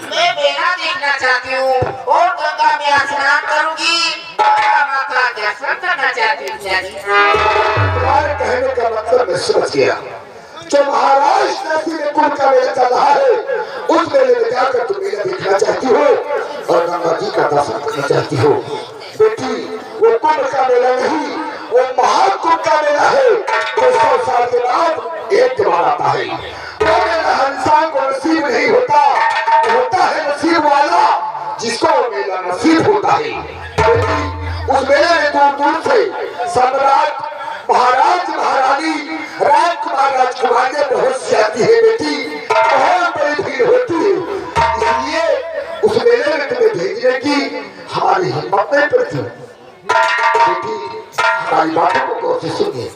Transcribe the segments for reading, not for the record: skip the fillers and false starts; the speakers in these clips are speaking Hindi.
मैं मेला देखना चाहती हूँ और गंगा में स्नान करूंगी, माता का दर्शन करना चाहती हूँ। तुम्हारे कहने का मतलब मैं समझ गया। जो महाराष्ट्र में कुंभ का मेला चल रहा है, उस मेले में जाकर तुम मेला देखना चाहती हो और गंगा जी का दर्शन करना चाहती हो। बेटी, वो कुंभ का मेला नहीं, वो महाकुंभ का मेला है। 200 साल के बाद एक त्योहार आता है। वो मेला हर इंसान को नसीब नहीं होता, होता है नसीब वाला जिसको मेला नसीब होता है। बेटी, उस मेले में दूर दूर से सम्राट, महाराज, महारानी, राजकुमार, राजकुमारियां बहुत सी आती है। बेटी, बहुत बड़ी भीड़ होती है, इसलिए उस मेले में तुम्हें भेजने की हमारी हिम्मत नहीं पड़ती। बेटी, हमारी बातों को गौर से सुनिए।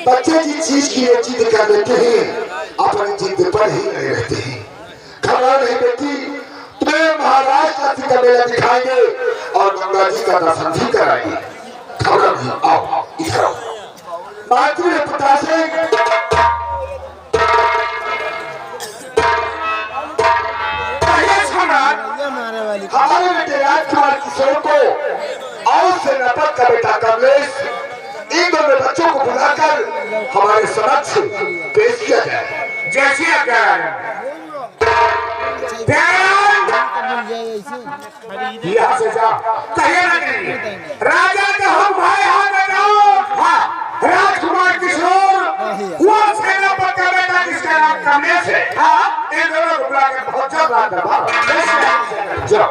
बच्चे जिस चीज की जिद कर देते हैं, अपनी जिद पर ही नहीं रहते हैं। खबर नहीं बेटी, तुम्हें महाराष्ट्र का मेला दिखाएंगे और गंगा जी का दर्शन भी कराएंगे। खबर नहीं, आओ इधर आओ। मातृ पिता से हमारे बेटे राजकुमार किशोर को और से नपत का बेटा कमलेश, इन दोनों बच्चों को बुलाकर हमारे समक्ष पेश किया जाए। जैसे यहाँ से जा, राजा का हम भाई हाँ, राजकुमार किशोर, वो सेनापति का बेटा जिसका नाम कमलेश है। हाँ, इन दोनों को बुलाकर बहुत जाओ।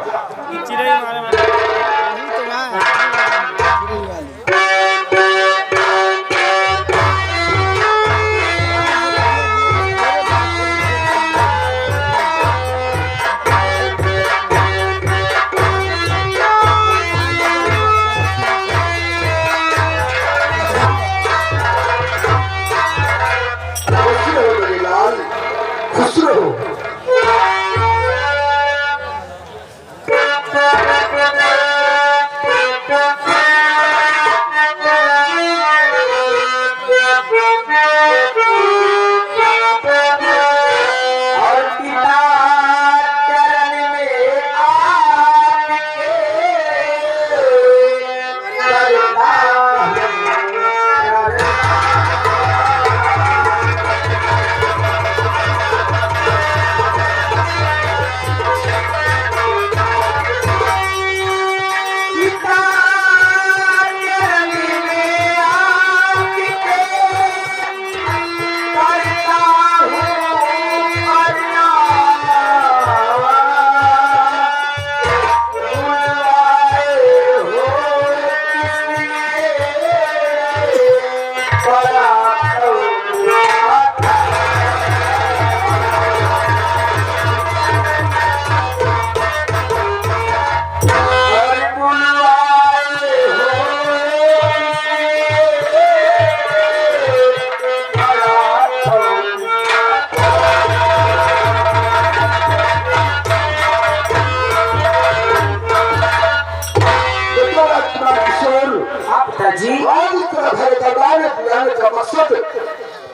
आज इस तरह भरे दरबार में बुलाने का मकसद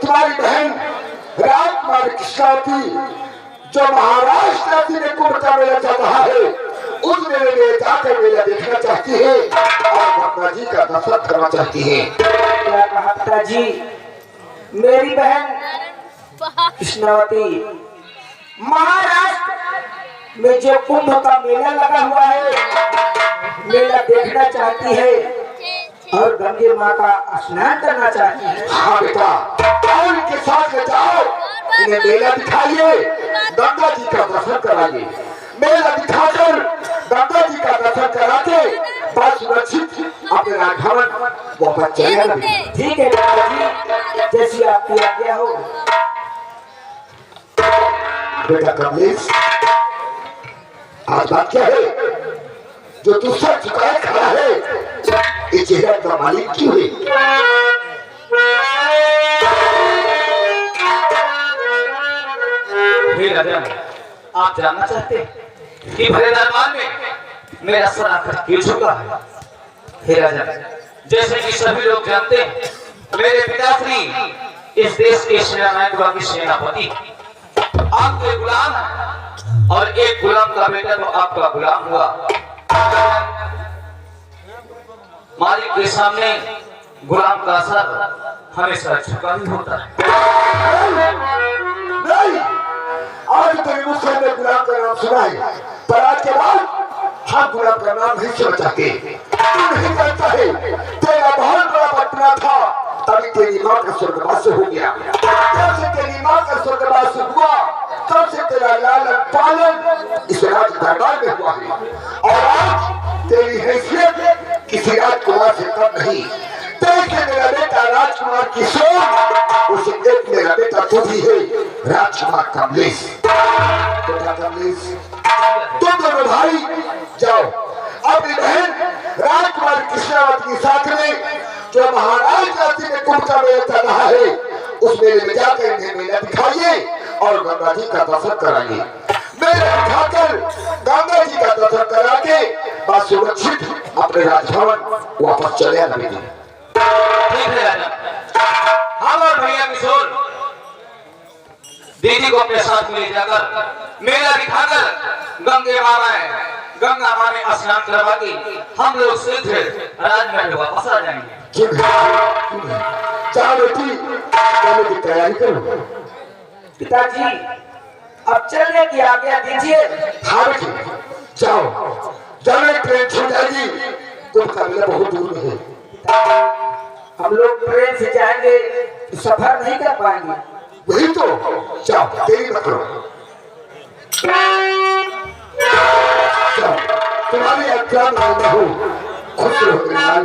तुम्हारी बहन राजकुमारी कृष्णावती जो महाराष्ट्र नदी में कुंभ का मेला चल रहा है उस मेले में जाकर मेला देखना चाहती है और गंगा जी का दर्शन करना चाहती है। क्या कहा पिताजी? मेरी बहन कृष्णावती महाराष्ट्र में जो कुंभ का मेला लगा हुआ है मेला देखना चाहती है और गंगे माँ का स्नान करना चाहती है। हाँ बेटा, और इनके साथ ले जाओ, इन्हें मेला दिखाइए, गंगा जी का दर्शन कराइए। मेला दिखाकर गंगा जी का दर्शन करा के बस सुरक्षित अपने राजभवन वापस चले आएंगे। ठीक है पिताजी, जैसी आपकी आज्ञा हो। बेटा कमलेश, आज बात क्या है जो तू सर झुकाए खड़ा है? ये चेहरा का मालिक क्यों है? आप जानना चाहते हैं कि भरे दरबार में मेरा सर आकर क्यों झुका है? हे राजा, जैसे कि सभी लोग जानते हैं मेरे पिताश्री इस देश के सेनानायक के सेनापति आपके गुलाम हैं और एक गुलाम का बेटा तो आपका गुलाम हुआ। मालिक के सामने गुलाम का सर हमेशा झुका ही होता है। नहीं, आज तेरे मुख से गुलाम का नाम सुना है, पर आज के बाद हम गुलाम का नाम नहीं सुनना चाहते। तू नहीं जानता है, तेरा बहुत बड़ा पटना था, तभी तेरी माँ का स्वर्गवास हो गया। जब से तेरी माँ का स्वर्गवास हुआ, तब से तेरा लालन पालन इस राज दरबार में हुआ है। और आज तेरी हैसियत किसी राजकुमार से कम नहीं। देख मेरा बेटा राजकुमार किशोर, उसे एक मेरा बेटा तू भी है, राजकुमार कमलेश। बेटा कमलेश, तुम दोनों भाई जाओ अपनी बहन राजकुमारी कृष्णावती के साथ में जो महाराष्ट्र नदी में कुंभ का मेला चल रहा है उस मेले में जाकर इन्हें मेला दिखाइए और गंगा जी का दर्शन कराइए। मेला दिखाकर गंगा जी का दर्शन करा के बस सुरक्षित अपने राजभवन वापस चले आएंगे। ठीक है राजा, हम और भैया किशोर दीदी को अपने साथ में ले जाकर मेला दिखाकर गंगा माँ में स्नान करवा के हम लोग शीघ्र राजमहल वापस आ जाएंगे। चार बेटी जाने की तैयारी करो। पिताजी अब चलने की आज्ञा दीजिए। हाँ बेटी जाओ, जाने ट्रेन छूट जाएगी, कुंभ का मेला बहुत दूर में है। हम लोग ट्रेन से जाएंगे तो सफर नहीं कर पाएंगे। वही तो, जाओ देरी मत करो। जाओ, तुम्हारी आज्ञा में मैं हूँ, खुश रहो मेरी लाल।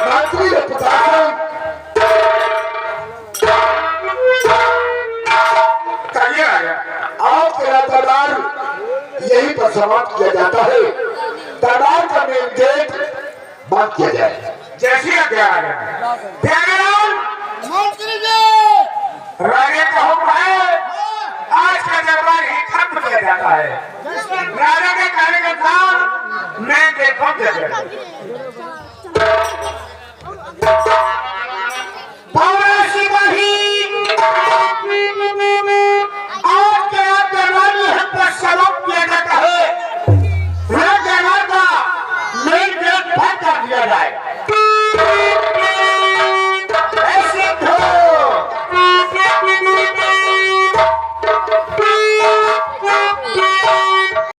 मंत्री ने पिताश्री आज तेरा दरबार यहीं पर समाप्त किया जाता है। दरबार का मेन गेट बंद किया जाए। जैसी आज्ञा आ गया राजा का हुक्म है, आज का दरबार ही खत्म किया जाता है। राजा के कहने के साथ मैं देखो